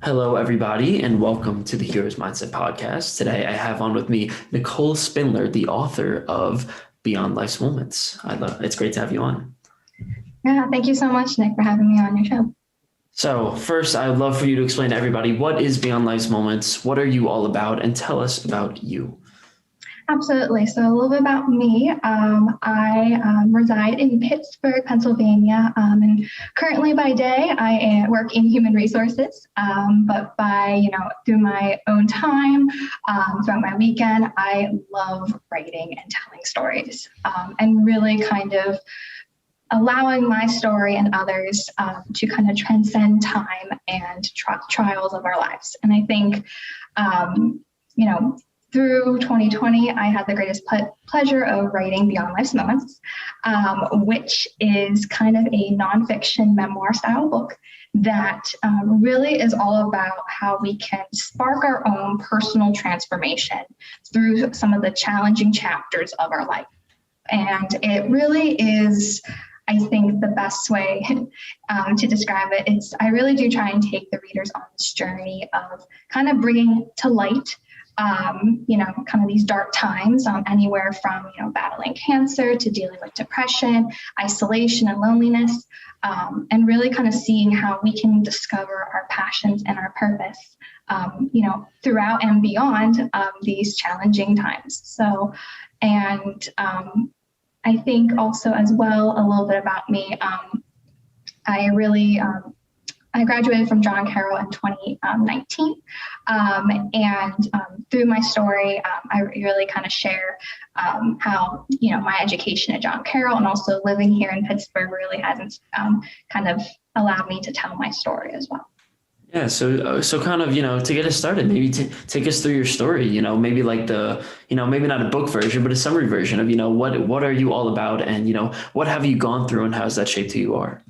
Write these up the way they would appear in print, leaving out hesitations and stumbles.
Hello, everybody, and welcome to the Heroes Mindset Podcast. Today, I have on with me Nicole Spindler, the author of Beyond Life's Moments. It's great to have you on. Yeah, thank you so much, Nick, for having me on your show. So first, I would love for you to explain to everybody, what is Beyond Life's Moments? What are you all about? And tell us about you. Absolutely. So a little bit about me. I reside in Pittsburgh, Pennsylvania, and currently by day I work in human resources. But through my own time, throughout my weekend, I love writing and telling stories, and really kind of allowing my story and others to kind of transcend time and trials of our lives. And I think, through 2020, I had the greatest pleasure of writing Beyond Life's Moments, which is kind of a nonfiction memoir style book that really is all about how we can spark our own personal transformation through some of the challenging chapters of our life. And it really is, I think, the best way to describe it. I really do try and take the readers on this journey of kind of bringing to light kind of these dark times, anywhere from, battling cancer to dealing with depression, isolation, and loneliness, and really kind of seeing how we can discover our passions and our purpose, throughout and beyond these challenging times. So, and I think also as well, a little bit about me, I graduated from John Carroll in 2019, and through my story, I really kind of share how, my education at John Carroll and also living here in Pittsburgh really hasn't kind of allowed me to tell my story as well. Yeah, so kind of, to get us started, maybe take us through your story, maybe like maybe not a book version, but a summary version of, what are you all about, and, what have you gone through and how has that shaped who you are?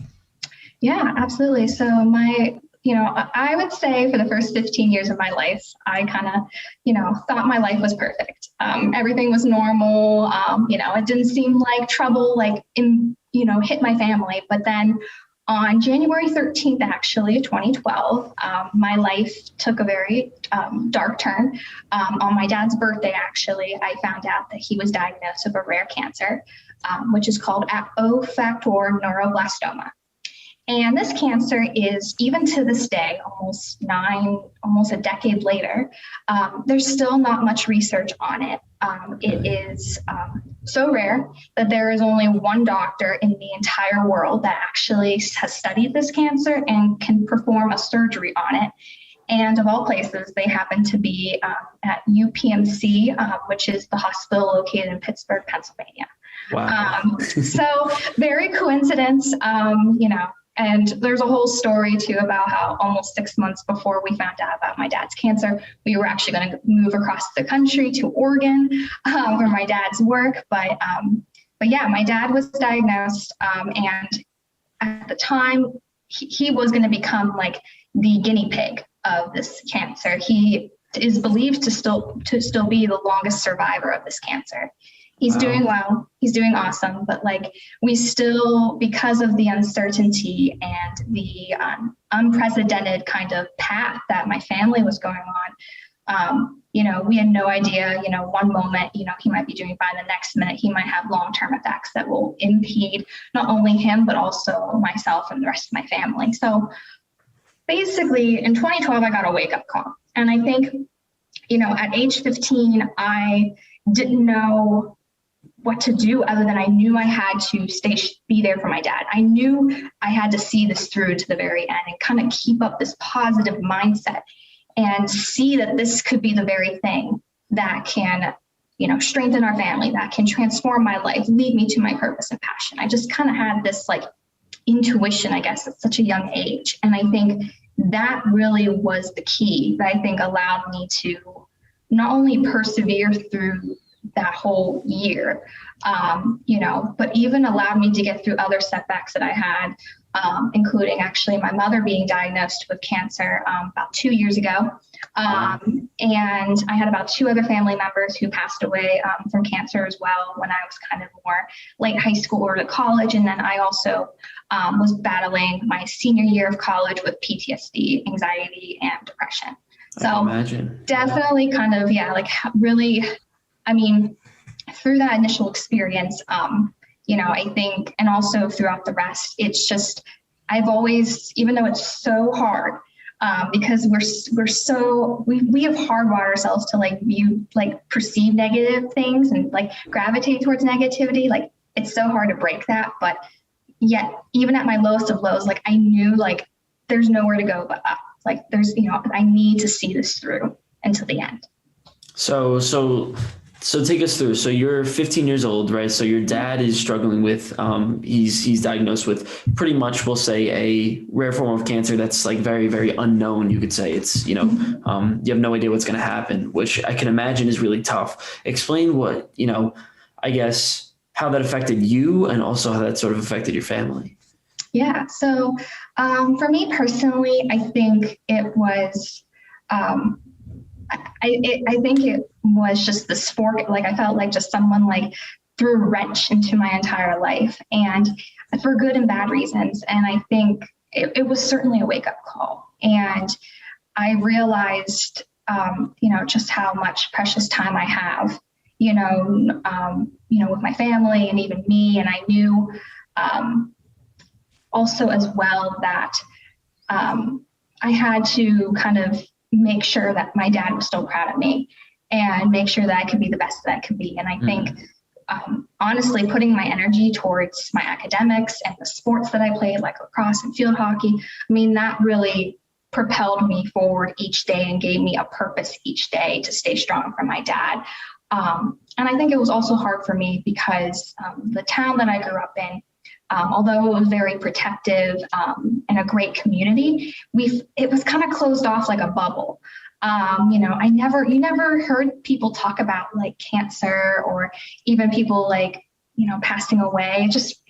Yeah, absolutely. So I would say for the first 15 years of my life, I kind of, thought my life was perfect. Everything was normal. It didn't seem like trouble, hit my family. But then on January 13th, actually, 2012, my life took a very dark turn. On my dad's birthday, actually, I found out that he was diagnosed with a rare cancer, which is called O-factor neuroblastoma. And this cancer is, even to this day, almost a decade later, there's still not much research on it. It is so rare that there is only one doctor in the entire world that actually has studied this cancer and can perform a surgery on it. And of all places, they happen to be at UPMC, which is the hospital located in Pittsburgh, Pennsylvania. Wow. So very coincidence, And there's a whole story too about how almost 6 months before we found out about my dad's cancer, we were actually going to move across the country to Oregon for my dad's work. But yeah, my dad was diagnosed, and at the time he was going to become like the guinea pig of this cancer. He is believed to still be the longest survivor of this cancer. He's doing well. He's doing awesome. But we still, because of the uncertainty and the unprecedented kind of path that my family was going on, we had no idea, one moment, he might be doing fine. The next minute, he might have long-term effects that will impede not only him, but also myself and the rest of my family. So basically in 2012, I got a wake-up call. And I think, at age 15, I didn't know what to do other than I knew I had to be there for my dad. I knew I had to see this through to the very end and kind of keep up this positive mindset and see that this could be the very thing that can, strengthen our family, that can transform my life, lead me to my purpose and passion. I just kind of had this intuition, I guess, at such a young age. And I think that really was the key that I think allowed me to not only persevere through that whole year, but even allowed me to get through other setbacks that I had, including actually my mother being diagnosed with cancer about 2 years ago. Wow. And I had about two other family members who passed away from cancer as well when I was kind of more late high school or to college. And then I also was battling my senior year of college with PTSD, anxiety, and depression. I can So imagine. definitely kind of, yeah, like really, I mean, through that initial experience, I think, and also throughout the rest, it's just, I've always, even though it's so hard, because we have hardwired ourselves to perceive negative things and like gravitate towards negativity. Like it's so hard to break that, but yet even at my lowest of lows, like I knew like there's nowhere to go but up. Like I need to see this through until the end. So take us through. So you're 15 years old, right? So your dad is struggling with, he's diagnosed with pretty much, we'll say, a rare form of cancer that's like very, very unknown. You could say it's, you have no idea what's going to happen, which I can imagine is really tough. Explain what, I guess, how that affected you and also how that sort of affected your family. Yeah. So for me personally, I think it was, I think it was just this fork. Like I felt like just someone like threw a wrench into my entire life, and for good and bad reasons. And I think it was certainly a wake up call. And I realized, just how much precious time I have, with my family and even me. And I knew also as well that I had to kind of make sure that my dad was still proud of me and make sure that I could be the best that I could be. And I think, honestly, putting my energy towards my academics and the sports that I played, like lacrosse and field hockey, I mean, that really propelled me forward each day and gave me a purpose each day to stay strong for my dad. And I think it was also hard for me because the town that I grew up in, although it was very protective and a great community, it was kind of closed off like a bubble. You never heard people talk about like cancer or even people like, passing away.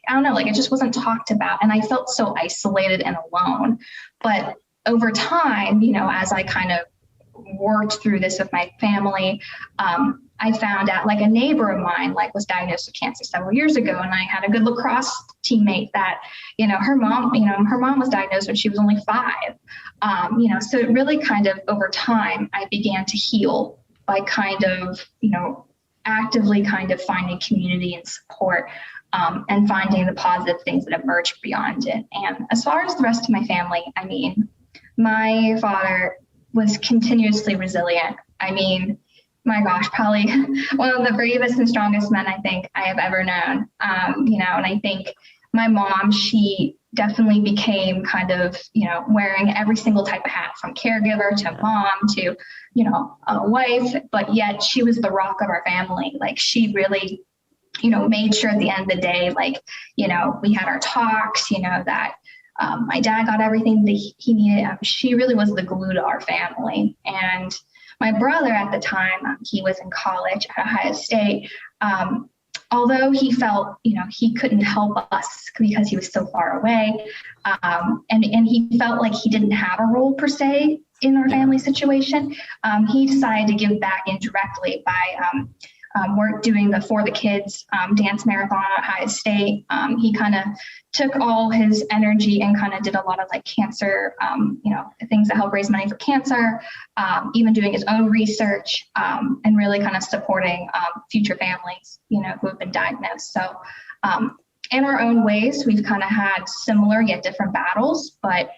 I don't know, like it just wasn't talked about. And I felt so isolated and alone. But over time, as I kind of worked through this with my family, I found out like a neighbor of mine was diagnosed with cancer several years ago, and I had a good lacrosse teammate that her mom was diagnosed when she was only 5. So it really kind of over time I began to heal by kind of actively kind of finding community and support, and finding the positive things that emerged beyond it. And as far as the rest of my family, I mean, my father was continuously resilient. I mean, my gosh, probably one of the bravest and strongest men I think I have ever known. And I think my mom, she definitely became kind of, wearing every single type of hat, from caregiver to mom to, a wife, but yet she was the rock of our family. Like she really, made sure at the end of the day, we had our talks, that my dad got everything that he needed. She really was the glue to our family. And my brother at the time, he was in college at Ohio State. Although he felt, he couldn't help us because he was so far away. And he felt like he didn't have a role per se in our family situation. He decided to give back indirectly by we're doing the For the Kids dance marathon at Ohio State. He kind of took all his energy and kind of did a lot of cancer, things that help raise money for cancer, even doing his own research, and really kind of supporting future families, who have been diagnosed. So in our own ways, we've kind of had similar yet different battles, but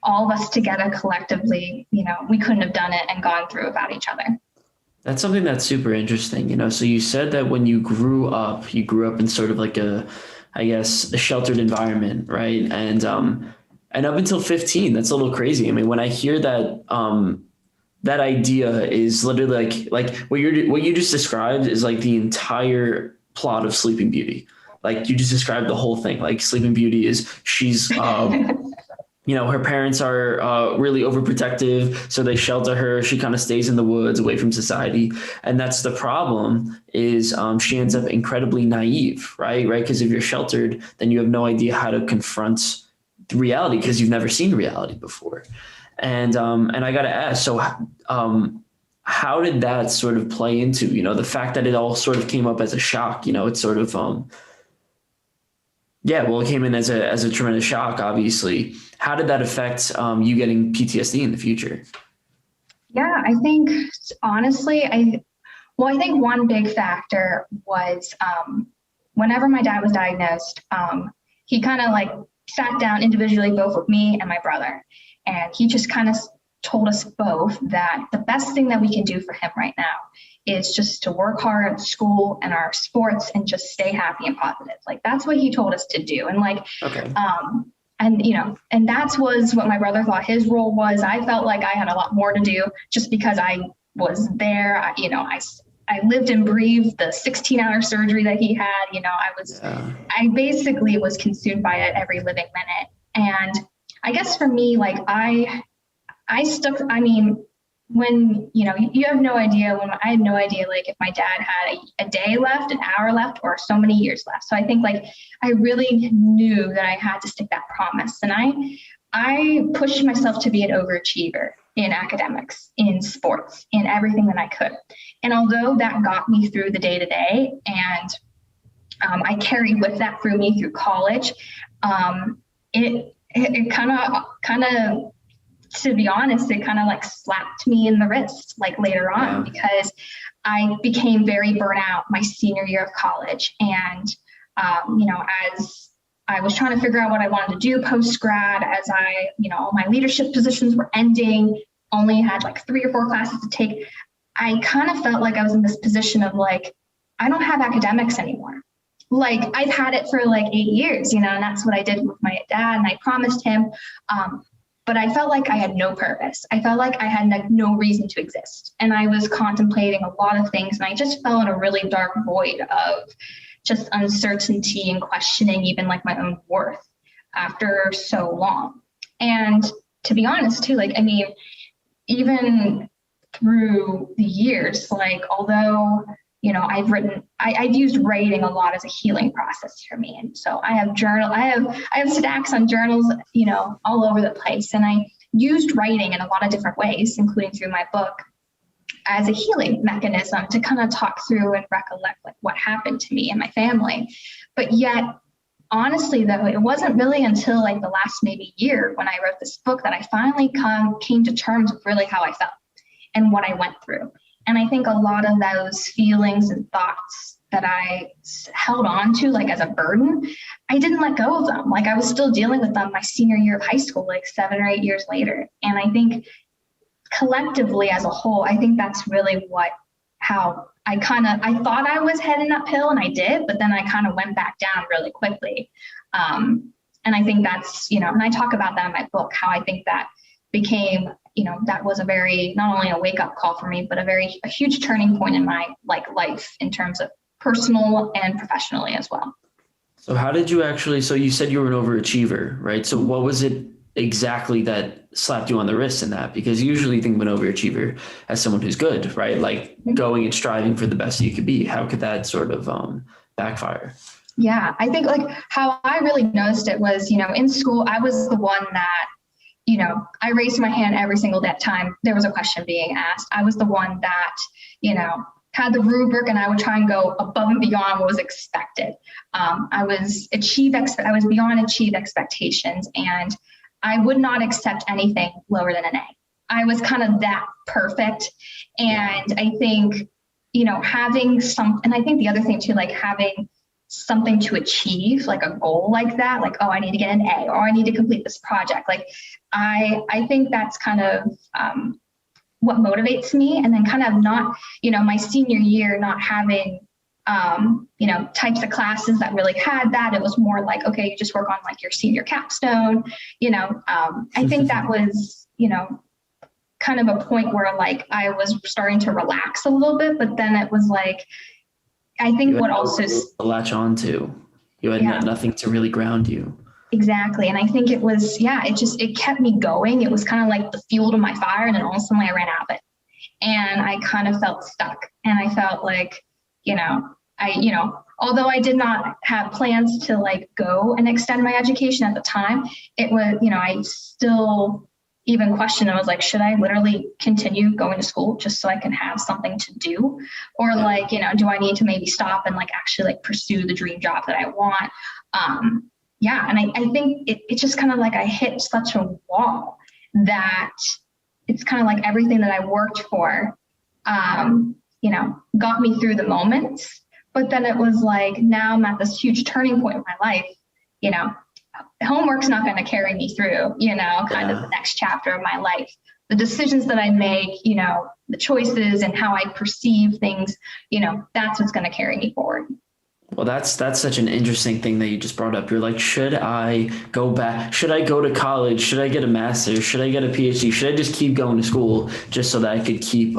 all of us together collectively, we couldn't have done it and gone through without each other. That's something that's super interesting, so you said that when you grew up in sort of like a sheltered environment, right? And up until 15, that's a little crazy. I mean, when I hear that, that idea is literally like what you just described is like the entire plot of Sleeping Beauty. Like you just described the whole thing. Like Sleeping Beauty she's her parents are really overprotective, so they shelter her. She kind of stays in the woods away from society. And that's the problem is she ends up incredibly naive, right? Because if you're sheltered, then you have no idea how to confront reality because you've never seen reality before. And I got to ask, so how did that sort of play into, the fact that it all sort of came up as a shock? It's sort of, yeah, well, it came in as a tremendous shock, obviously. How did that affect you getting PTSD in the future? Yeah, I think honestly, I think one big factor was whenever my dad was diagnosed, he kind of like sat down individually, both with me and my brother. And he just kind of told us both that the best thing that we can do for him right now is just to work hard at school and our sports and just stay happy and positive. Like that's what he told us to do. And like, Okay. And that was what my brother thought his role was. I felt like I had a lot more to do just because I was there. I lived and breathed the 16-hour surgery that he had. I basically was consumed by it every living minute. And I guess for me, like when, you have no idea, when I had no idea, like if my dad had a day left, an hour left, or so many years left. So I think like, I really knew that I had to stick that promise. And I pushed myself to be an overachiever in academics, in sports, in everything that I could. And although that got me through the day to day, and I carried with that through me through college, it kind of, to be honest, it kind of like slapped me in the wrist like later on, because I became very burnt out my senior year of college. And, as I was trying to figure out what I wanted to do post-grad, as all my leadership positions were ending, only had like 3 or 4 classes to take, I kind of felt like I was in this position of like, I don't have academics anymore. Like I've had it for like 8 years, and that's what I did with my dad, and I promised him. But I felt like I had no purpose. I felt like I had no reason to exist. And I was contemplating a lot of things, and I just fell in a really dark void of just uncertainty and questioning even like my own worth after so long. And to be honest too, even through the years, like although I've used writing a lot as a healing process for me. And so I have stacks on journals, all over the place. And I used writing in a lot of different ways, including through my book, as a healing mechanism to kind of talk through and recollect like what happened to me and my family. But yet, honestly, though, it wasn't really until like the last maybe year when I wrote this book that I finally came to terms with really how I felt and what I went through. And I think a lot of those feelings and thoughts that I held on to like as a burden, I didn't let go of them. Like I was still dealing with them my senior year of high school, like 7 or 8 years later. And I think collectively as a whole, I think that's really how I thought I was heading uphill, and I did, but then I kind of went back down really quickly. And I think that's, and I talk about that in my book, how I think that became, that was a very, not only a wake up call for me, but a huge turning point in my life in terms of personal and professionally as well. So how did you so you said you were an overachiever, right? So what was it exactly that slapped you on the wrist in that? Because usually think of an overachiever as someone who's good, right? Like going and striving for the best you could be. How could that sort of backfire? Yeah, I think like how I really noticed it was, in school, I was the one that, I raised my hand every single time there was a question being asked. I was the one that, had the rubric, and I would try and go above and beyond what was expected. I was beyond achieve expectations, and I would not accept anything lower than an A. I was kind of that perfect. And I think, and I think the other thing too, like having something to achieve, like a goal like that, like, oh, I need to get an A, or I need to complete this project. Like, I think that's kind of what motivates me. And then kind of not, my senior year, not having, types of classes that really had that. It was more like, okay, you just work on like your senior capstone, I think that was, kind of a point where like I was starting to relax a little bit, but then it was like, I think what also latch on to, you had nothing to really ground you. Exactly. And I think it was, it kept me going. It was kind of like the fuel to my fire. And then all of a sudden I ran out of it, and I kind of felt stuck. And I felt like, although I did not have plans to like go and extend my education at the time, it was, I still even questioned. I was like, should I literally continue going to school just so I can have something to do? Or like, do I need to maybe stop and like actually like pursue the dream job that I want? Yeah. And I think it's just kind of like I hit such a wall that it's kind of like everything that I worked for, got me through the moments. But then it was like, now I'm at this huge turning point in my life. Homework's not going to carry me through, kind of the next chapter of my life. The decisions that I make, the choices and how I perceive things, that's what's going to carry me forward. Well, that's such an interesting thing that you just brought up. You're like, should I go back? Should I go to college? Should I get a master's? Should I get a PhD? Should I just keep going to school just so that I could keep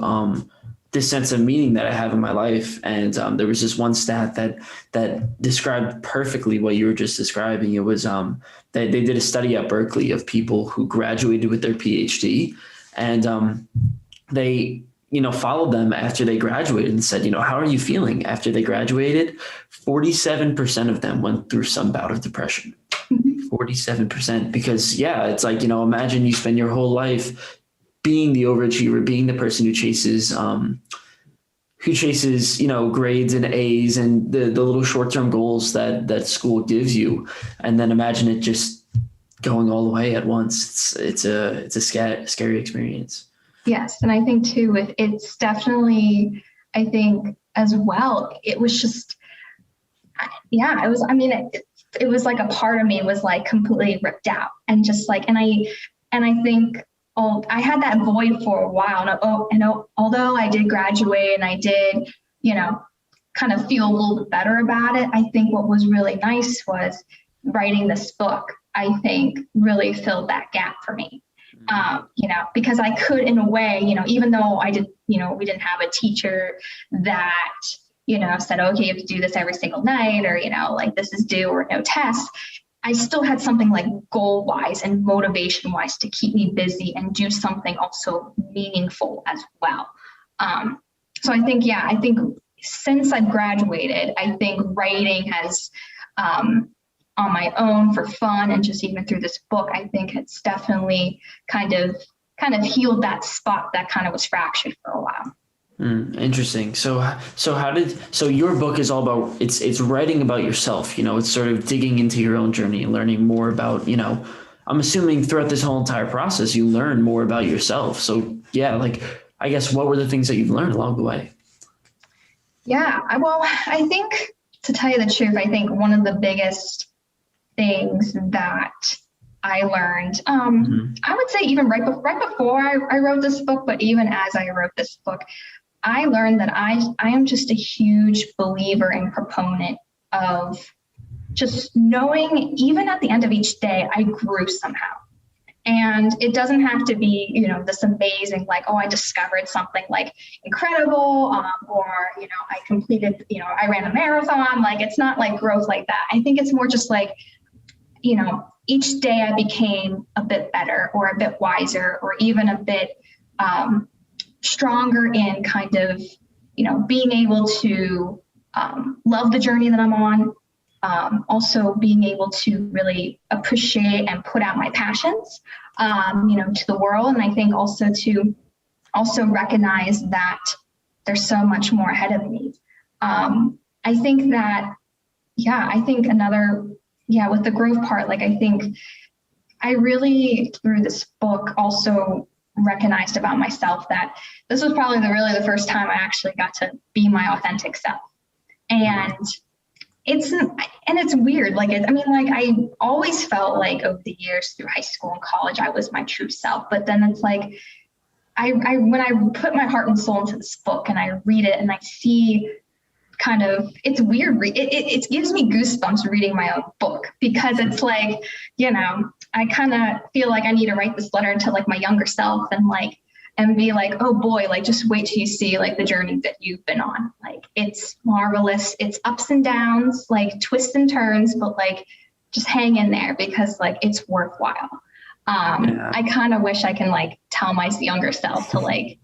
this sense of meaning that I have in my life? And there was this one stat that described perfectly what you were just describing. It was they did a study at Berkeley of people who graduated with their PhD, and they followed them after they graduated and said, how are you feeling after they graduated? 47% of them went through some bout of depression. 47%, because it's like, imagine you spend your whole life being the overachiever, being the person who chases, grades and A's and the little short-term goals that school gives you. And then imagine it just going all the way at once. It's a scary experience. Yes. And I think too, it's definitely, I think as well, it was just, it was like a part of me was like completely ripped out and just like, and I think, I had that void for a while. And although I did graduate and I did, kind of feel a little bit better about it, I think what was really nice was writing this book, I think really filled that gap for me. Because I could, in a way, even though I did, we didn't have a teacher that, said, okay, you have to do this every single night, or, like this is due or no tests. I still had something like goal wise and motivation wise to keep me busy and do something also meaningful as well. So I think since I've graduated, I think writing has, on my own for fun and just even through this book, I think it's definitely kind of healed that spot that kind of was fractured for a while. Interesting. So your book is all about, it's writing about yourself, it's sort of digging into your own journey and learning more about, I'm assuming throughout this whole entire process, you learn more about yourself. So I guess what were the things that you've learned along the way? Yeah, well, I think to tell you the truth, I think one of the biggest things that I learned, I would say even right before I wrote this book, but even as I wrote this book, I learned that I am just a huge believer and proponent of just knowing, even at the end of each day, I grew somehow. And it doesn't have to be, this amazing, like, oh, I discovered something like incredible, or, I completed, I ran a marathon. Like, it's not like growth like that. I think it's more just like, each day I became a bit better or a bit wiser or even a bit stronger in kind of, being able to love the journey that I'm on. Also being able to really appreciate and put out my passions, to the world. And I think also to recognize that there's so much more ahead of me. I think that, with the growth part, like, I think I really, through this book, also recognized about myself that this was probably the first time I actually got to be my authentic self. And it's weird. Like, I always felt like over the years through high school and college, I was my true self. But then it's like, when I put my heart and soul into this book and I read it and I see kind of, it's weird. It gives me goosebumps reading my own book, because it's like, I kind of feel like I need to write this letter to like my younger self and be like, oh boy, like, just wait till you see like the journey that you've been on. Like, it's marvelous. It's ups and downs, like twists and turns, but like, just hang in there, because like, it's worthwhile. I kind of wish I can like tell my younger self to like,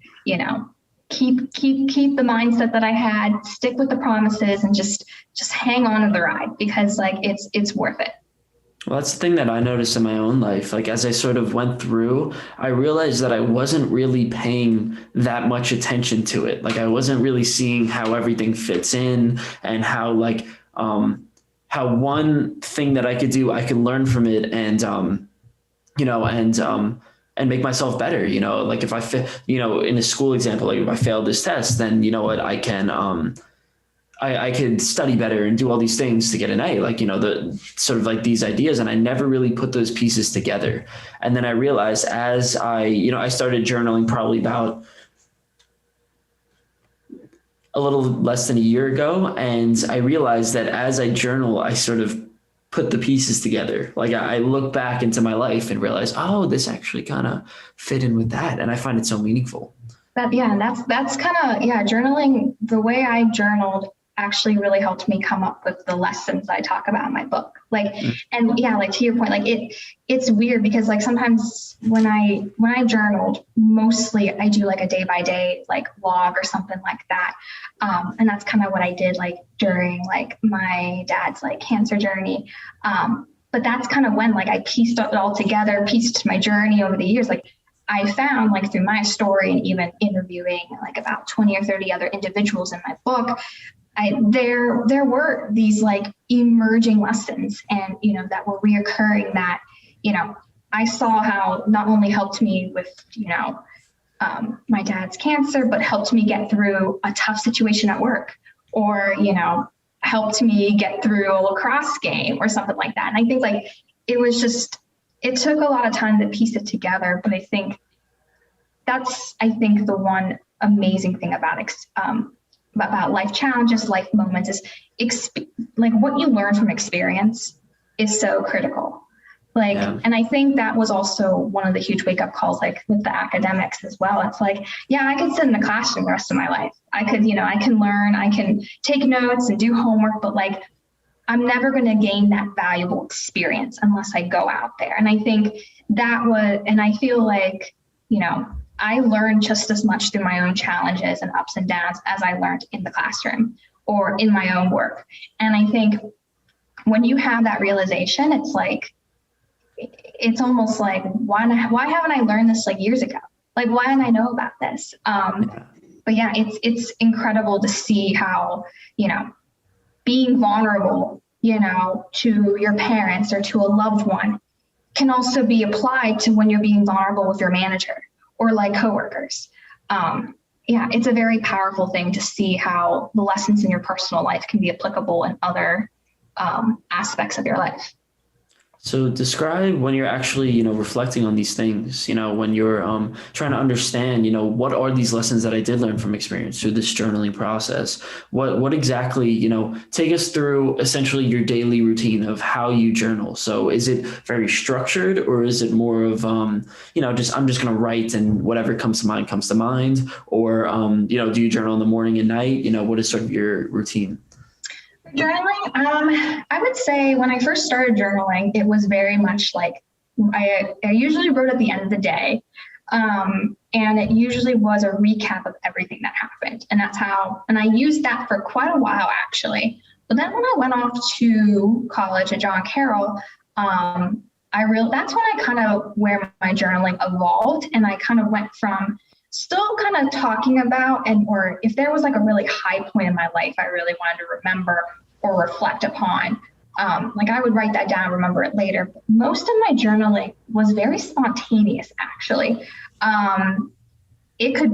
keep the mindset that I had, stick with the promises, and just hang on to the ride, because like, it's worth it. Well, that's the thing that I noticed in my own life. Like as I sort of went through, I realized that I wasn't really paying that much attention to it. Like I wasn't really seeing how everything fits in and how how one thing that I could do, I could learn from it and you know, and make myself better. You know, like if I in a school example, like if I failed this test, then you know what, I can I could study better and do all these things to get an A, like, you know, the sort of like these ideas. And I never really put those pieces together. And then I realized as I started journaling probably about a little less than a year ago. And I realized that as I journal, I sort of put the pieces together. Like I look back into my life and realize, oh, this actually kind of fit in with that. And I find it so meaningful. That's kind of, journaling, the way I journaled actually really helped me come up with the lessons I talk about in my book. And like to your point, like it's weird because like sometimes when I journaled, mostly I do like a day by day, like log or something like that. And that's kind of what I did like during like my dad's like cancer journey. But that's kind of when like I pieced it all together, pieced my journey over the years. Like I found like through my story and even interviewing like about 20 or 30 other individuals in my book, there were these like emerging lessons and, you know, that were reoccurring that, you know, I saw how not only helped me with, you know, my dad's cancer, but helped me get through a tough situation at work or, you know, helped me get through a lacrosse game or something like that. And I think like, it took a lot of time to piece it together, but I think that's the one amazing thing about life challenges, life moments is like what you learn from experience is so critical. And I think that was also one of the huge wake up calls, like with the academics as well. It's like, I could sit in the classroom the rest of my life. I could, you know, I can learn, I can take notes and do homework, but like, I'm never going to gain that valuable experience unless I go out there. And I think and I feel like, you know, I learned just as much through my own challenges and ups and downs as I learned in the classroom or in my own work. And I think when you have that realization, it's like, it's almost like, why haven't I learned this like years ago? Like, why didn't I know about this? But yeah, it's incredible to see how, you know, being vulnerable, you know, to your parents or to a loved one can also be applied to when you're being vulnerable with your manager or like coworkers. It's a very powerful thing to see how the lessons in your personal life can be applicable in other aspects of your life. So describe when you're actually, you know, reflecting on these things, you know, when you're trying to understand, you know, what are these lessons that I did learn from experience through this journaling process? What exactly, you know, take us through essentially your daily routine of how you journal. So is it very structured or is it more of, you know, I'm just going to write and whatever comes to mind? Or, you know, do you journal in the morning and night? You know, what is sort of your routine? Journaling, I would say when I first started journaling, it was very much like I usually wrote at the end of the day. And it usually was a recap of everything that happened. And and I used that for quite a while actually. But then when I went off to college at John Carroll, that's when I kind of where my journaling evolved. And I kind of went from still kind of talking about or if there was like a really high point in my life I really wanted to remember or reflect upon, like I would write that down, remember it later. But most of my journaling was very spontaneous actually. It could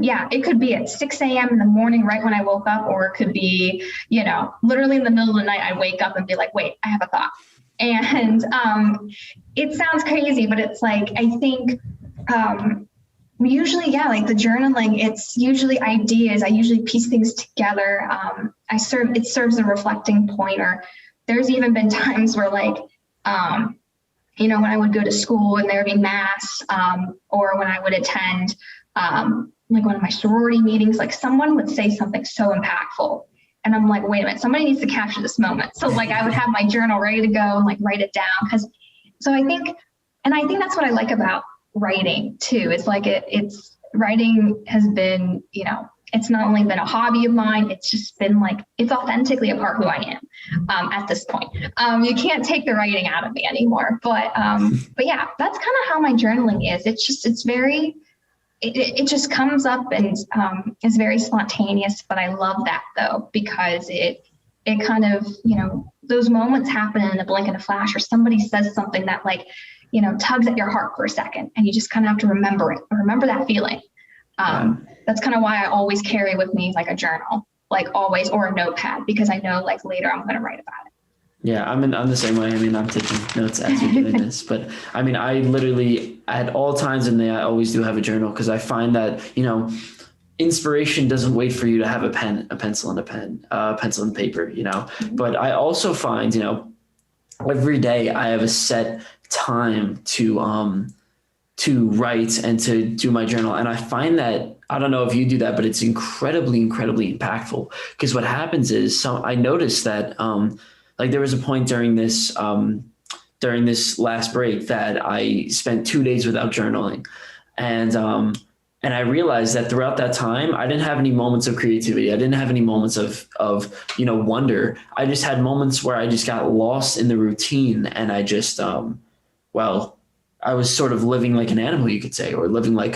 be at 6 a.m. in the morning right when I woke up, or it could be, you know, literally in the middle of the night I wake up and be like, wait, I have a thought. And it sounds crazy, but it's like I think usually, like the journaling, it's usually ideas. I usually piece things together. It serves a reflecting point, or there's even been times where like, you know, when I would go to school and there would be mass, or when I would attend like one of my sorority meetings, like someone would say something so impactful. And I'm like, wait a minute, somebody needs to capture this moment. So like I would have my journal ready to go and like write it down. I think that's what I like about writing too. It's like it's writing has been, you know, it's not only been a hobby of mine, it's just been like, it's authentically a part of who I am at this point. You can't take the writing out of me anymore. But yeah, that's kind of how my journaling is. It's very, it just comes up and is very spontaneous. But I love that though, because it kind of, those moments happen in a blink and a flash, or somebody says something that like, tugs at your heart for a second, and you just kind of have to remember it, or remember that feeling. That's kind of why I always carry with me like a journal, like always, or a notepad, because I know like later I'm going to write about it. Yeah, I'm the same way. I mean, I'm taking notes as you're doing this, but I mean, I literally at all times in there, I always do have a journal, because I find that, inspiration doesn't wait for you to have a pen, a pencil and a pen, pencil and paper, but I also find, every day I have a set time to write and to do my journal. And I find that, I don't know if you do that, but it's incredibly, incredibly impactful, because what happens is I noticed that, like there was a point during this last break that I spent 2 days without journaling. And I realized that throughout that time, I didn't have any moments of creativity. I didn't have any moments of wonder. I just had moments where I just got lost in the routine, and I just, I was sort of living like an animal, you could say, or living like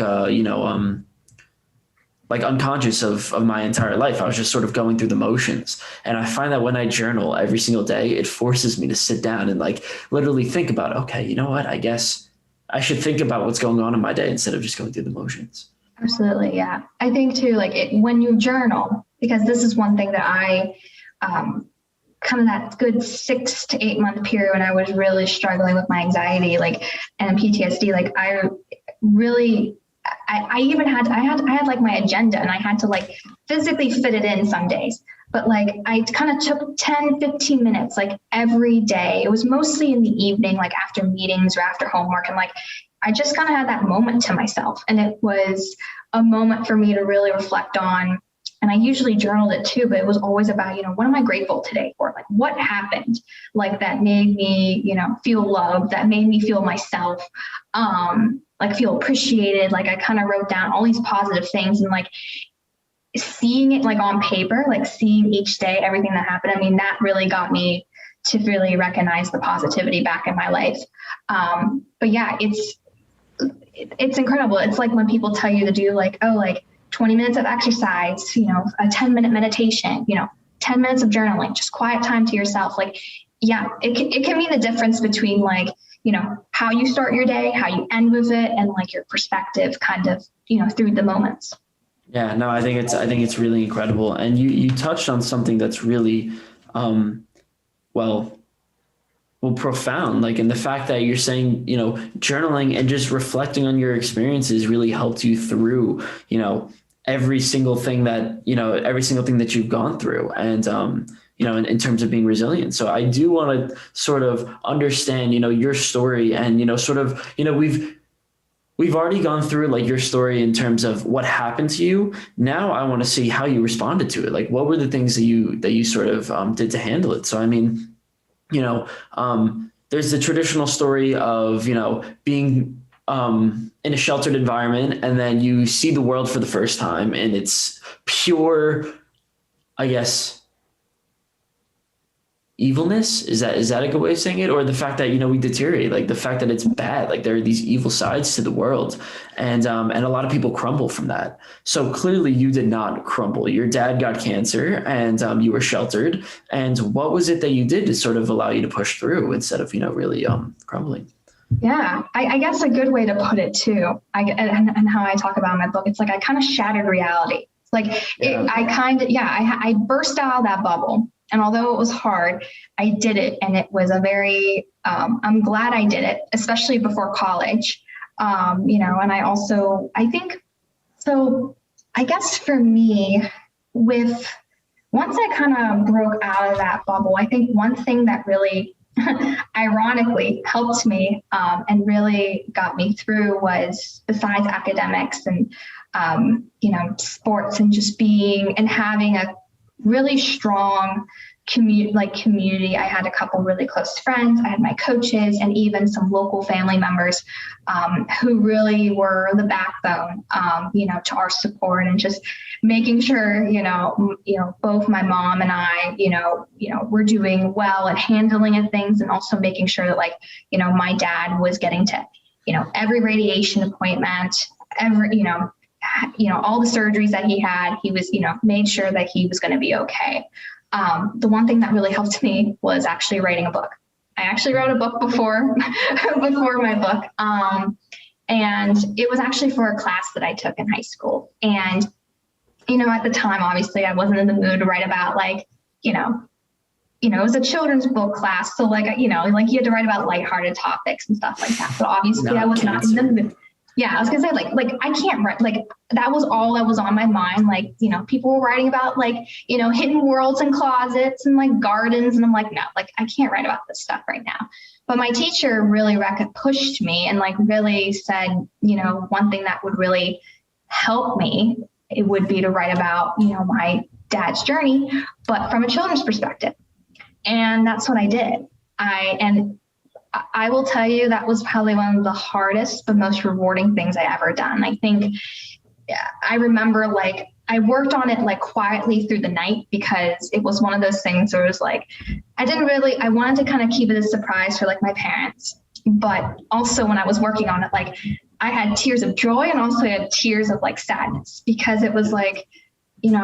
like unconscious of my entire life. I was just sort of going through the motions. And I find that when I journal every single day, it forces me to sit down and like literally think about, okay, you know what? I guess I should think about what's going on in my day instead of just going through the motions. Absolutely. Yeah. I think too, like when you journal, because this is one thing that I, kind of that good 6 to 8 month period when I was really struggling with my anxiety, like, and PTSD, like I had like my agenda, and I had to like physically fit it in some days, but like I kind of took 10-15 minutes like every day. It was mostly in the evening, like after meetings or after homework. And like, I just kind of had that moment to myself, and it was a moment for me to really reflect on. And I usually journaled it too, but it was always about, what am I grateful today for? Like what happened, like that made me, feel loved, that made me feel myself, like feel appreciated. Like I kind of wrote down all these positive things, and like seeing it like on paper, like seeing each day, everything that happened. I mean, that really got me to really recognize the positivity back in my life. But yeah, it's incredible. It's like when people tell you to do like, 20 minutes of exercise, a 10-minute meditation, 10 minutes of journaling, just quiet time to yourself. Like, yeah, it can mean the difference between like, how you start your day, how you end with it, and like your perspective kind of, through the moments. Yeah, no, I think it's really incredible. And you touched on something that's really, profound, like in the fact that you're saying, journaling and just reflecting on your experiences really helped you through, every single thing that you've gone through. And, in terms of being resilient. So I do want to sort of understand, your story and, we've already gone through like your story in terms of what happened to you. Now I want to see how you responded to it. Like what were the things that you sort of did to handle it? So, I mean, there's the traditional story of, being in a sheltered environment, and then you see the world for the first time, and it's pure, I guess, evilness. Is that a good way of saying it? Or the fact that, we deteriorate, like the fact that it's bad, like there are these evil sides to the world, and a lot of people crumble from that. So clearly you did not crumble. Your dad got cancer, and you were sheltered. And what was it that you did to sort of allow you to push through instead of, really crumbling? Yeah, I guess a good way to put it too, and how I talk about in my book, it's like I kind of shattered reality. It's like I burst out of that bubble. And although it was hard, I did it. And it was a very, I'm glad I did it, especially before college. And I guess for me, once I kind of broke out of that bubble, I think one thing that really ironically helped me and really got me through was, besides academics and, sports and just being and having a really strong community. I had a couple really close friends. I had my coaches and even some local family members who really were the backbone, to our support, and just making sure, both my mom and I, we're doing well at handling of things, and also making sure that my dad was getting to, every radiation appointment, all the surgeries that he had, he was, made sure that he was going to be okay. The one thing that really helped me was actually writing a book. I actually wrote a book before my book. And it was actually for a class that I took in high school. And, at the time, obviously I wasn't in the mood to write about it was a children's book class. So you had to write about lighthearted topics and stuff like that. But obviously I was not in the mood. Yeah, I was gonna say I can't write, that was all that was on my mind. People were writing about hidden worlds and closets and gardens. And I'm no, I can't write about this stuff right now. But my teacher really pushed me and really said, one thing that would really help me, it would be to write about, my dad's journey, but from a children's perspective. And that's what I did. I will tell you that was probably one of the hardest but most rewarding things I ever done. I think I remember I worked on it quietly through the night, because it was one of those things where it was I wanted to kind of keep it a surprise for my parents. But also when I was working on it, I had tears of joy and also I had tears of sadness, because it was I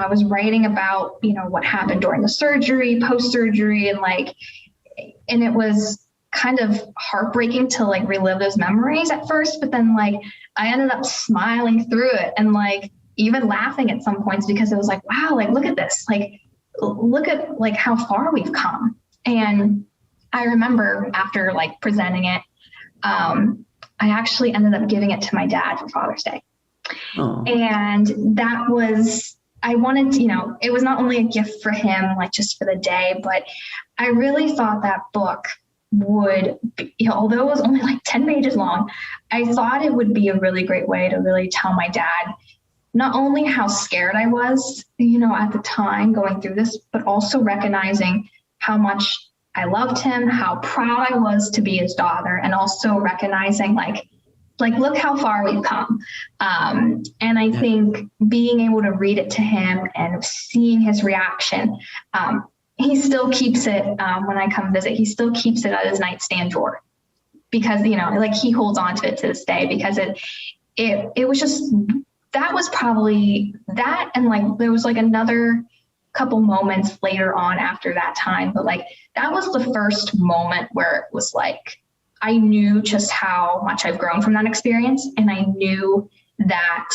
was writing about, what happened during the surgery, post-surgery, and it was kind of heartbreaking to relive those memories at first, but then I ended up smiling through it and even laughing at some points, because it was wow, look at this, look at how far we've come. And I remember after presenting it, I actually ended up giving it to my dad for Father's Day. Oh. And that was, I wanted to, it was not only a gift for him, just for the day, but I really thought that book would be, although it was only 10 pages long, I thought it would be a really great way to really tell my dad not only how scared I was, at the time going through this, but also recognizing how much I loved him, how proud I was to be his daughter, and also recognizing look how far we've come. And I think being able to read it to him and seeing his reaction, he still keeps it when I come visit. He still keeps it at his nightstand drawer, because he holds on to it to this day, because it was just, that was probably that, and there was another couple moments later on after that time, but that was the first moment where it was I knew just how much I've grown from that experience, and I knew that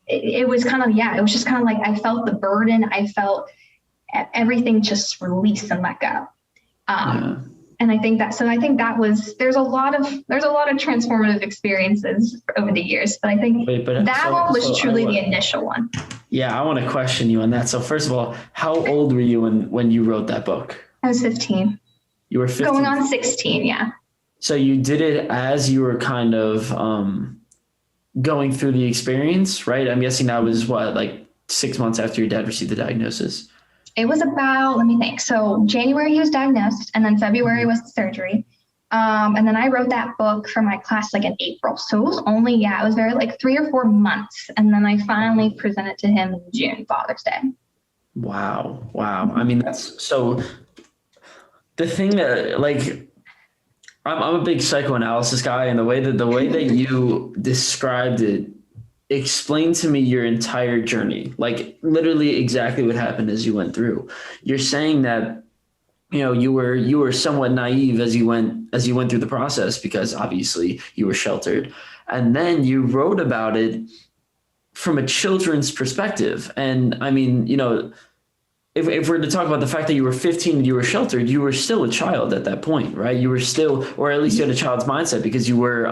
it was kind of it was just kind of I felt the burden, I felt everything just release and let go. And I think that was, there's a lot of transformative experiences over the years, but I think that one was truly the initial one. Yeah. I want to question you on that. So first of all, how old were you when you wrote that book? I was 15. You were 15? Going on 16. Yeah. So you did it as you were kind of going through the experience, right? I'm guessing that was 6 months after your dad received the diagnosis. It was about, let me think. So January he was diagnosed, and then February was the surgery. And then I wrote that book for my class in April. So it was only, it was very 3 or 4 months. And then I finally presented to him in June, Father's Day. Wow. I mean, that's so the thing that I'm a big psychoanalysis guy, and the way that you described it explained to me your entire journey, literally exactly what happened as you went through. You're saying that, you were somewhat naive as you went through the process, because obviously you were sheltered, and then you wrote about it from a children's perspective. And I mean, if we're to talk about the fact that you were 15 and you were sheltered, you were still a child at that point, right? You were still, or at least you had a child's mindset, because you were,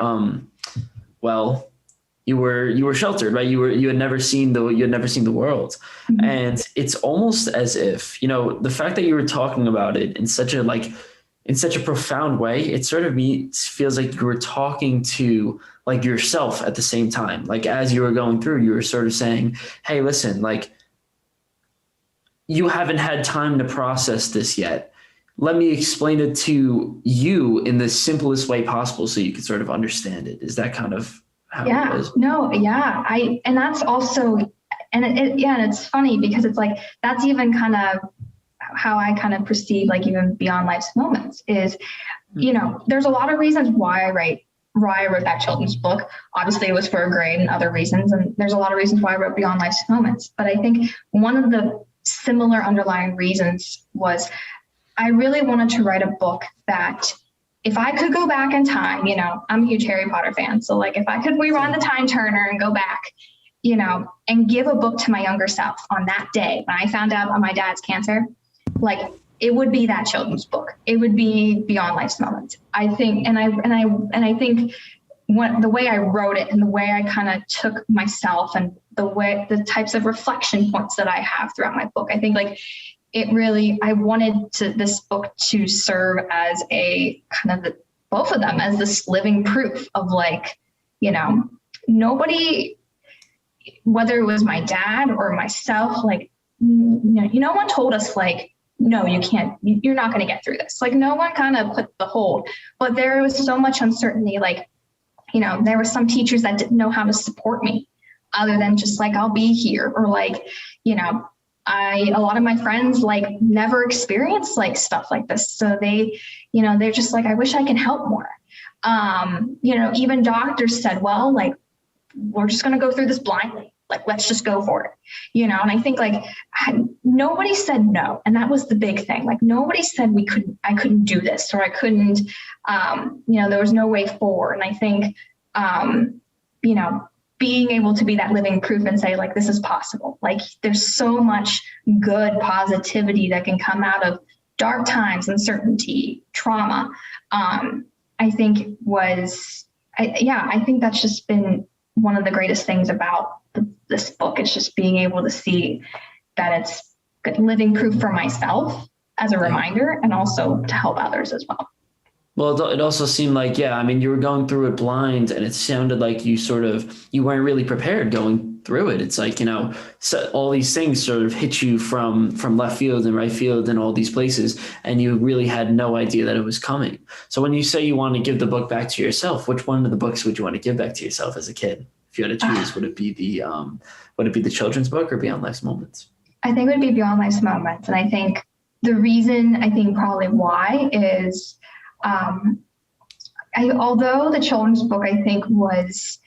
you were sheltered, right? You had never seen the world. Mm-hmm. And it's almost as if, the fact that you were talking about it in such a profound way, it sort of feels like you were talking to yourself at the same time. As you were going through, you were sort of saying, hey, listen, you haven't had time to process this yet. Let me explain it to you in the simplest way possible so you can sort of understand it. Is that kind of how it was? No, yeah. And that's also, and and it's funny because it's like, that's even kind of how I kind of perceive, like, even Beyond Life's Moments is, there's a lot of reasons why I wrote that children's book. Obviously it was for a grade and other reasons. And there's a lot of reasons why I wrote Beyond Life's Moments. But I think one of the similar underlying reasons was I really wanted to write a book that if I could go back in time, I'm a huge Harry Potter fan. So like if I could rewind the time turner and go back, and give a book to my younger self on that day when I found out about my dad's cancer, like it would be that children's book. It would be Beyond Life's Moments. I think, and I think the way I wrote it and the way I kind of took myself and the types of reflection points that I have throughout my book, I think like I wanted this book to serve as a kind of both of them as this living proof of like, nobody, whether it was my dad or myself, like, no one told us like, no, you can't, you're not going to get through this. Like no one kind of put the hold, but there was so much uncertainty. Like, there were some teachers that didn't know how to support me other than just like, I'll be here, or like, a lot of my friends like never experienced like stuff like this. So they, they're just like, I wish I can help more. Even doctors said, well, like, we're just going to go through this blindly. Like, let's just go for it, and I think like nobody said no. And that was the big thing. Like nobody said I couldn't do this, or I couldn't, there was no way forward. And I think, being able to be that living proof and say like, this is possible. Like there's so much good positivity that can come out of dark times, uncertainty, trauma. I think I think that's just been one of the greatest things about this book. It's just being able to see that it's good living proof for myself as a reminder, and also to help others as well. Well, it also seemed like, you were going through it blind, and it sounded like you weren't really prepared going through it. It's like, so all these things sort of hit you from left field and right field and all these places, and you really had no idea that it was coming. So when you say you want to give the book back to yourself, which one of the books would you want to give back to yourself as a kid? If you had to choose, would it be the children's book or Beyond Life's Moments? I think it would be Beyond Life's Moments. And I think the reason, I think probably why is, although the children's book, I think was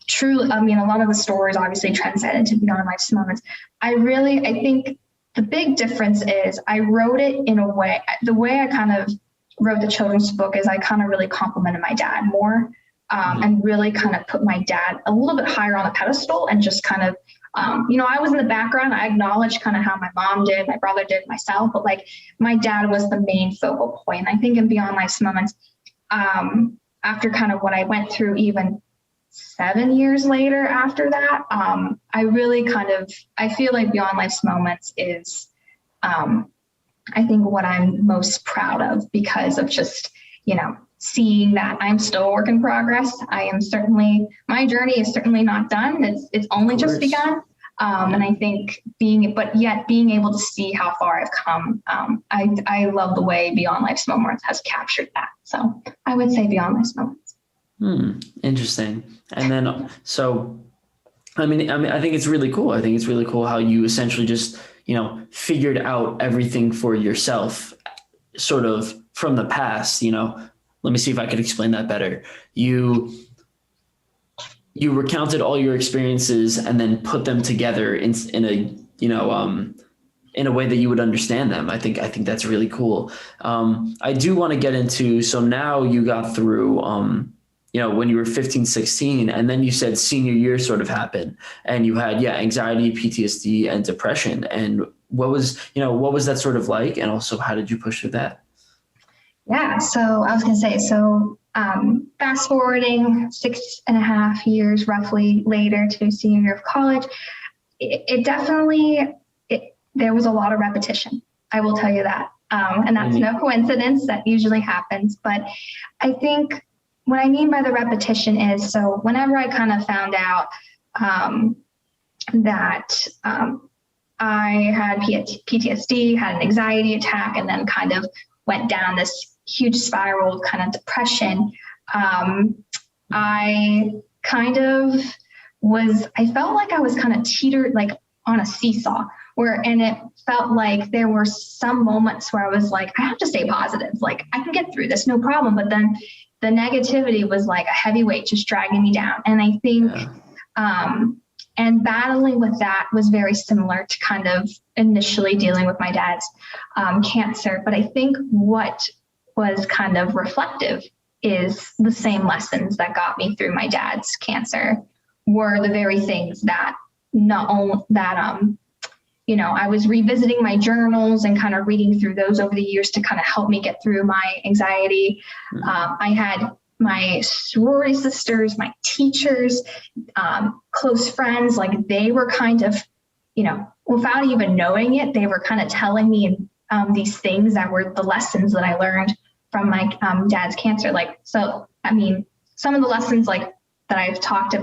truly, a lot of the stories obviously transcended to Beyond Life's Moments. I think the big difference is I wrote it in a way, the way I kind of wrote the children's book is I kind of really complimented my dad more. And really kind of put my dad a little bit higher on the pedestal, and just kind of, I was in the background. I acknowledged kind of how my mom did, my brother did, myself, but like my dad was the main focal point. I think in Beyond Life's Moments, after kind of what I went through, even 7 years later after that, I really I feel like Beyond Life's Moments is, I think what I'm most proud of, because of just, seeing that I'm still a work in progress. My journey is certainly not done. It's only just begun. And I think being able to see how far I've come, I love the way Beyond Life's Moments has captured that. So I would say Beyond Life's Moments. Interesting. And then, I think it's really cool. I think it's really cool how you essentially just, figured out everything for yourself, sort of from the past, Let me see if I could explain that better. You recounted all your experiences and then put them together in a way that you would understand them. I think that's really cool. I do want to get into, so now you got through, when you were 15, 16, and then you said senior year sort of happened, and you had, anxiety, PTSD, and depression. And what was that sort of like? And also, how did you push through that? Yeah, so I was going to say, fast forwarding 6.5 years roughly later to senior year of college, there was a lot of repetition. I will tell you that. And that's no coincidence. That usually happens. But I think what I mean by the repetition is, so whenever I kind of found out that I had PTSD, had an anxiety attack, and then kind of went down this huge spiral of kind of depression. I kind of I felt like I was kind of teetered like on a seesaw and it felt like there were some moments where I was like, I have to stay positive. Like I can get through this, no problem. But then the negativity was like a heavy weight just dragging me down. And I think, and battling with that was very similar to kind of initially dealing with my dad's cancer. But I think what was kind of reflective is the same lessons that got me through my dad's cancer were the very things that I was revisiting my journals and kind of reading through those over the years to kind of help me get through my anxiety. I had my sorority sisters, my teachers, close friends, like they were kind of, without even knowing it, they were kind of telling me these things that were the lessons that I learned from my dad's cancer. Some of the lessons that I talk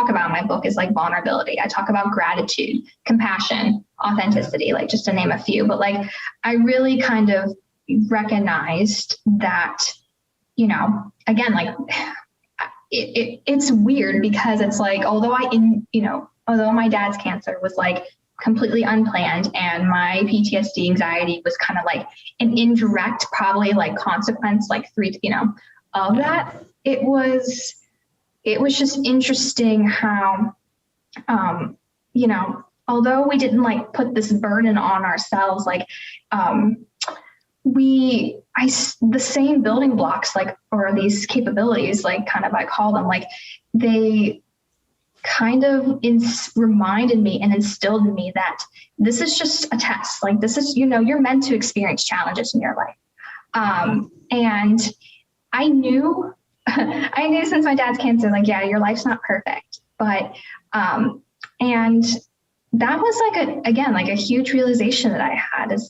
about in my book is like vulnerability. I talk about gratitude, compassion, authenticity, like just to name a few. But I really kind of recognized that, again, it's weird because it's like, although my dad's cancer was like completely unplanned and my PTSD anxiety was kind of like an indirect, probably like consequence, of that, it was just interesting how, although we didn't put this burden on ourselves, the same building blocks, or these capabilities, I call them, they kind of reminded me and instilled in me that this is just a test. This is, you're meant to experience challenges in your life. And I knew since my dad's cancer, your life's not perfect, but, and that was a huge realization that I had is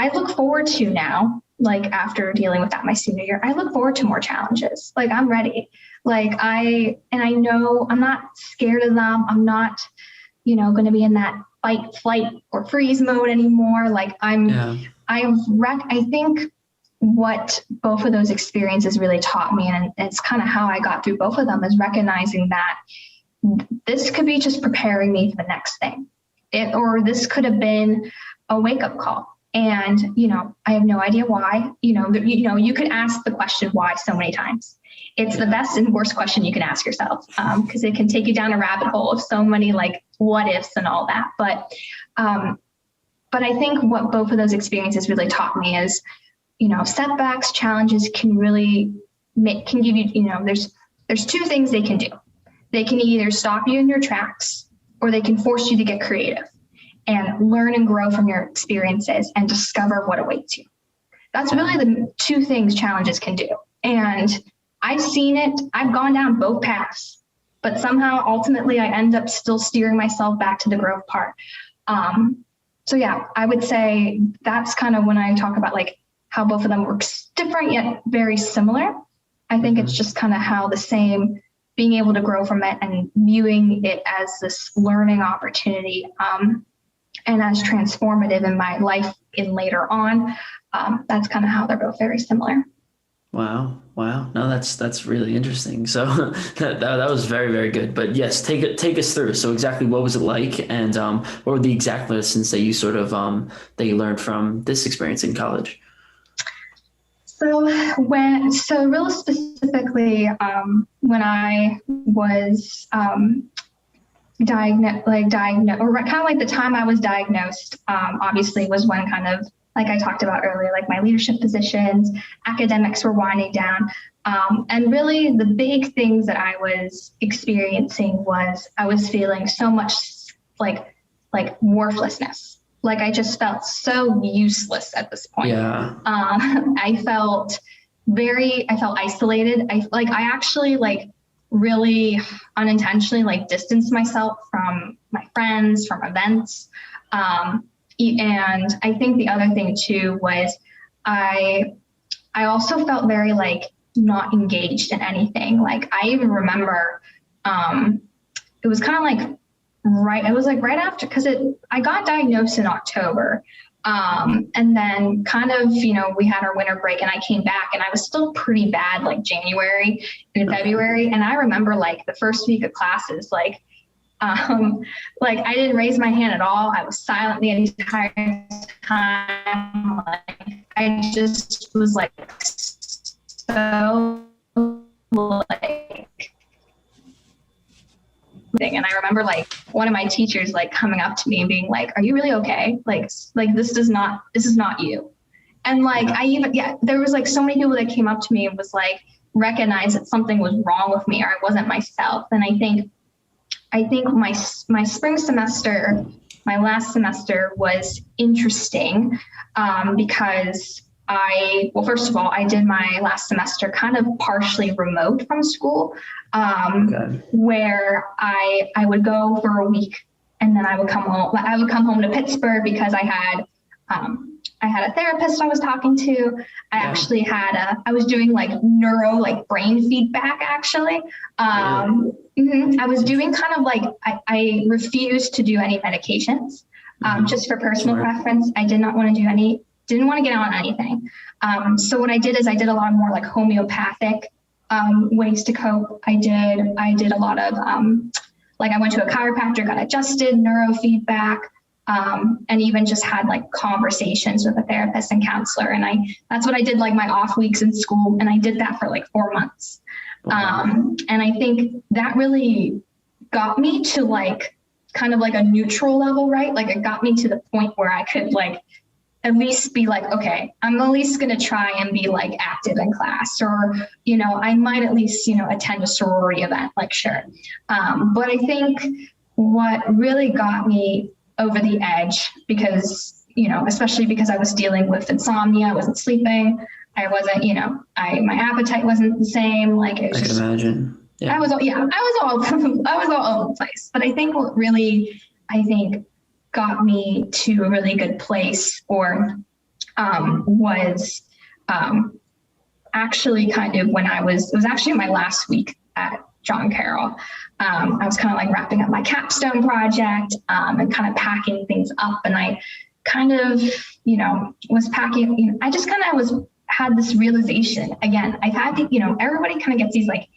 I look forward to now, after dealing with that my senior year, I look forward to more challenges. I'm ready. I know I'm not scared of them. I'm not, going to be in that fight, flight, or freeze mode anymore. I think what both of those experiences really taught me, and it's kind of how I got through both of them, is recognizing that this could be just preparing me for the next thing. Or this could have been a wake-up call. And, I have no idea why. You could ask the question why so many times. It's the best and worst question you can ask yourself, because it can take you down a rabbit hole of so many what ifs and all that. But I think what both of those experiences really taught me is, setbacks, challenges can really give you, there's two things they can do. They can either stop you in your tracks, or they can force you to get creative and learn and grow from your experiences and discover what awaits you. That's really the two things challenges can do. And I've seen it. I've gone down both paths, but somehow ultimately I end up still steering myself back to the growth part. So yeah, I would say that's kind of when I talk about how both of them work different yet very similar. I think it's just kind of how the same, being able to grow from it and viewing it as this learning opportunity, and as transformative in my life in later on. That's kind of how they're both very similar. Wow. No, that's really interesting. So that was very, very good. But yes, take us through. So exactly what was it like, and what were the exact lessons that you sort of that you learned from this experience in college? So real specifically, when I was diagnosed, or kind of the time I was diagnosed, obviously was when kind of, I talked about earlier, my leadership positions, academics were winding down. And really the big things that I was experiencing was I was feeling so much worthlessness. I just felt so useless at this point. Yeah. I felt isolated. I actually really unintentionally distanced myself from my friends, from events. And I think the other thing too was I also felt very not engaged in anything. I even remember, it was kind of it was like right after, because I got diagnosed in October. And then kind of, we had our winter break and I came back and I was still pretty bad, like January and February. And I remember like the first week of classes, like I didn't raise my hand at all. I was silent the entire time. Like, I just was like, so like, and I remember like one of my teachers like coming up to me and being like, "Are you really okay? Like this is not you." And like there was like so many people that came up to me and was like, recognized that something was wrong with me or I wasn't myself. And I think my spring semester, my last semester was interesting because first of all, I did my last semester kind of partially remote from school, where I would go for a week and then I would come home. I would come home to Pittsburgh because I had a therapist I was talking to. I was doing like brain feedback actually. I was doing kind of like, I refused to do any medications just for personal preference. I didn't want to get on anything. So what I did is I did a lot more like homeopathic ways to cope. I did a lot of, I went to a chiropractor, got adjusted, neurofeedback, and even just had like conversations with a therapist and counselor. And that's what I did like my off weeks in school. And I did that for like 4 months. And I think that really got me to like kind of like a neutral level, right? Like it got me to the point where I could like at least be like, okay, I'm at least going to try and be like active in class, or, I might at least, attend a sorority event, like, sure. But I think what really got me over the edge, because, especially because I was dealing with insomnia, I wasn't sleeping, I wasn't, my appetite wasn't the same. Like it was I can imagine. Yeah. I was all over the place. But I think what really, got me to a really good place was actually kind of when it was actually my last week at John Carroll. I was kind of like wrapping up my capstone project and kind of packing things up. And I kind of, was packing, I just kind of had this realization again. I've had, everybody kind of gets these like,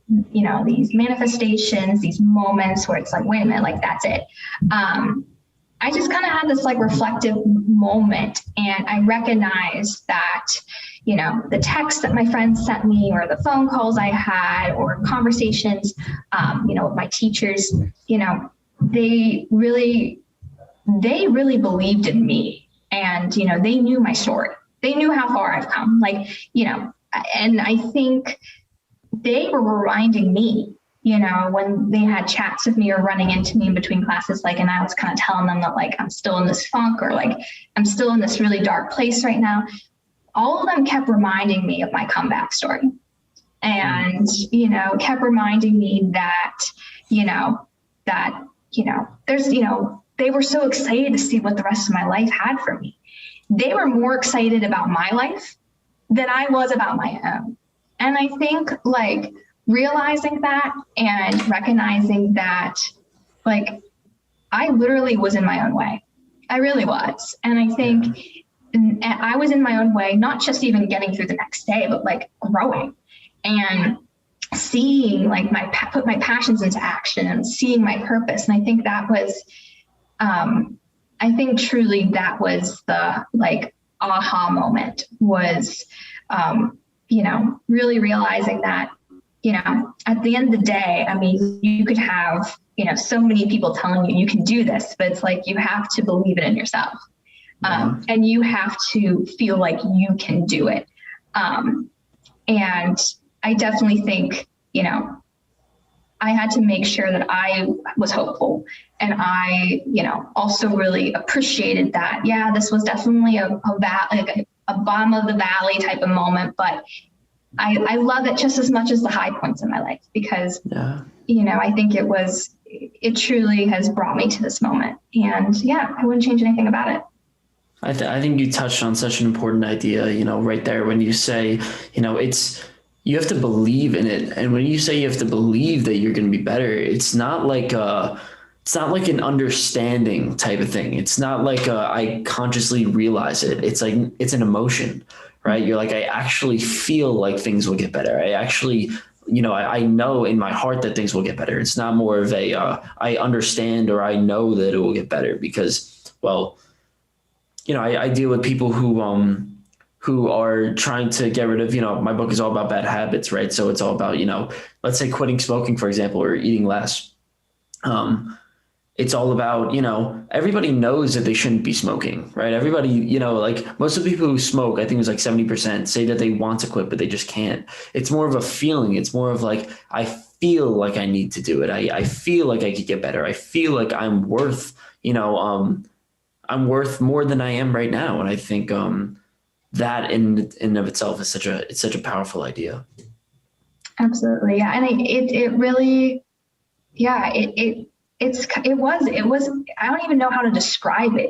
these manifestations, these moments where it's like, wait a minute, like that's it. I just kind of had this like reflective moment, and I recognized that, the texts that my friends sent me or the phone calls I had or conversations, with my teachers, they really believed in me, and, they knew my story. They knew how far I've come, and I think they were reminding me, when they had chats with me or running into me in between classes, and I was kind of telling them that like, I'm still in this funk, or like, I'm still in this really dark place right now. All of them kept reminding me of my comeback story, and, kept reminding me that, there's, they were so excited to see what the rest of my life had for me. They were more excited about my life than I was about my own. And I think like, realizing that and recognizing that, like, I literally was in my own way. I really was. And I think I was in my own way, not just even getting through the next day, but like growing and seeing like put my passions into action and seeing my purpose. And I think that was, truly that was the like aha moment was, really realizing that, at the end of the day, I mean, you could have, so many people telling you can do this, but it's like, you have to believe it in yourself. And you have to feel like you can do it. And I definitely think, I had to make sure that I was hopeful, and I, also really appreciated that. Yeah, this was definitely a bottom of the valley type of moment, but I love it just as much as the high points in my life, because, I think it truly has brought me to this moment, and I wouldn't change anything about it. I think you touched on such an important idea, right there when you say, you have to believe in it. And when you say you have to believe that you're going to be better, it's not like not like an understanding type of thing. It's not like I consciously realize it. It's like it's an emotion, right? You're like, I actually feel like things will get better. I actually, I know in my heart that things will get better. It's not more of a I understand or I know that it will get better because, well, I deal with people who are trying to get rid of, my book is all about bad habits, right? So it's all about, let's say quitting smoking, for example, or eating less. It's all about, everybody knows that they shouldn't be smoking, right? Everybody, like most of the people who smoke, I think it was like 70% say that they want to quit, but they just can't. It's more of a feeling. It's more of like, I feel like I need to do it. I feel like I could get better. I feel like I'm worth, I'm worth more than I am right now. And I think, that in of itself is such a powerful idea. Absolutely. Yeah. And it really, yeah, it was, I don't even know how to describe it.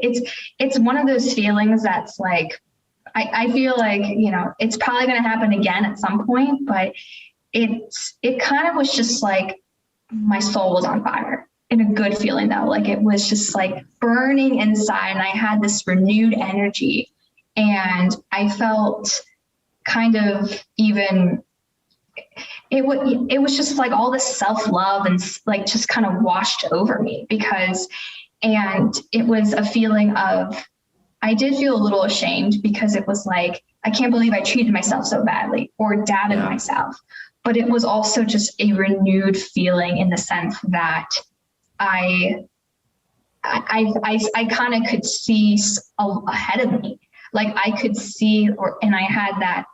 It's one of those feelings that's like, I feel like, it's probably going to happen again at some point, but it kind of was just like my soul was on fire in a good feeling though. Like it was just like burning inside and I had this renewed energy and I felt kind of even it was just like all this self-love and like just kind of washed over me and it was a feeling of, I did feel a little ashamed because it was like, I can't believe I treated myself so badly or doubted myself, but it was also just a renewed feeling in the sense that I kind of could see ahead of me. Like I could see, and I had that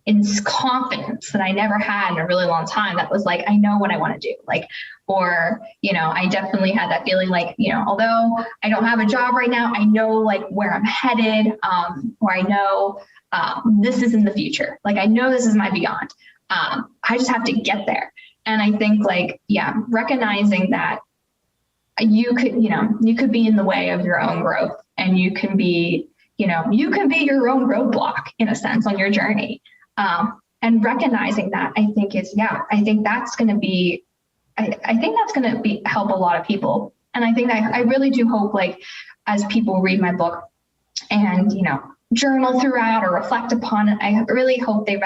in confidence that I never had in a really long time. That was like, I know what I want to do. Like, or, I definitely had that feeling like, although I don't have a job right now, I know like where I'm headed, or I know this is in the future. Like, I know this is my beyond. I just have to get there. And I think like, recognizing that you could be in the way of your own growth and you can be your own roadblock in a sense on your journey. And recognizing that I think that's going to be, help a lot of people. And I think I really do hope like, as people read my book and, journal throughout or reflect upon it, I really hope they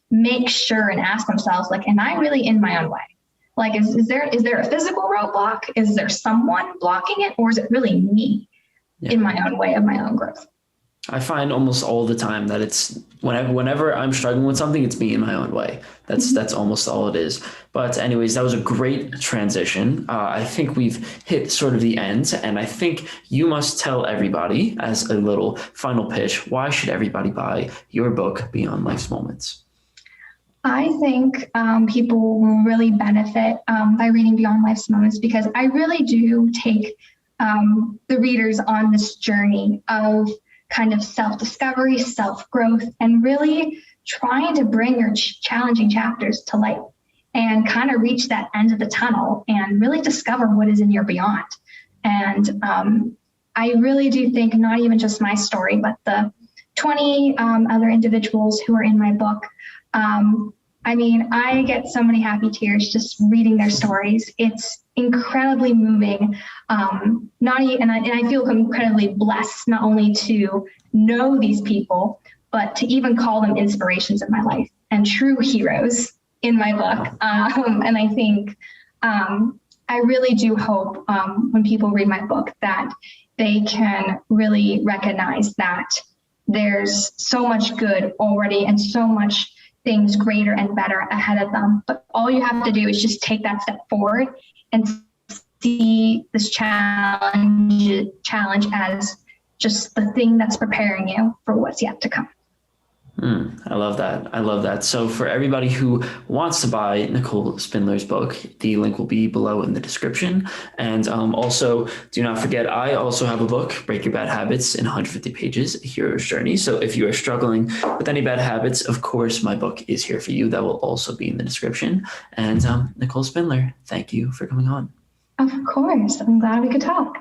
make sure and ask themselves, like, am I really in my own way? Like, is there a physical roadblock? Is there someone blocking it? Or is it really me in my own way of my own growth? I find almost all the time that it's whenever I'm struggling with something, it's me in my own way. That's almost all it is. But anyways, that was a great transition. I think we've hit sort of the end, and I think you must tell everybody as a little final pitch, why should everybody buy your book, Beyond Life's Moments? I think people will really benefit by reading Beyond Life's Moments because I really do take the readers on this journey of kind of self-discovery, self-growth, and really trying to bring your challenging chapters to light and kind of reach that end of the tunnel and really discover what is in your beyond. And I really do think not even just my story, but the 20 other individuals who are in my book. I get so many happy tears just reading their stories. It's incredibly moving. And I feel incredibly blessed not only to know these people, but to even call them inspirations in my life and true heroes in my book. And I think I really do hope when people read my book that they can really recognize that there's so much good already and so much things greater and better ahead of them. But all you have to do is just take that step forward and see this challenge as just the thing that's preparing you for what's yet to come. I love that. So for everybody who wants to buy Nicole Spindler's book, the link will be below in the description. And also, do not forget, I also have a book, Break Your Bad Habits in 150 Pages, A Hero's Journey. So if you are struggling with any bad habits, of course, my book is here for you. That will also be in the description. And Nicole Spindler, thank you for coming on. Of course. I'm glad we could talk.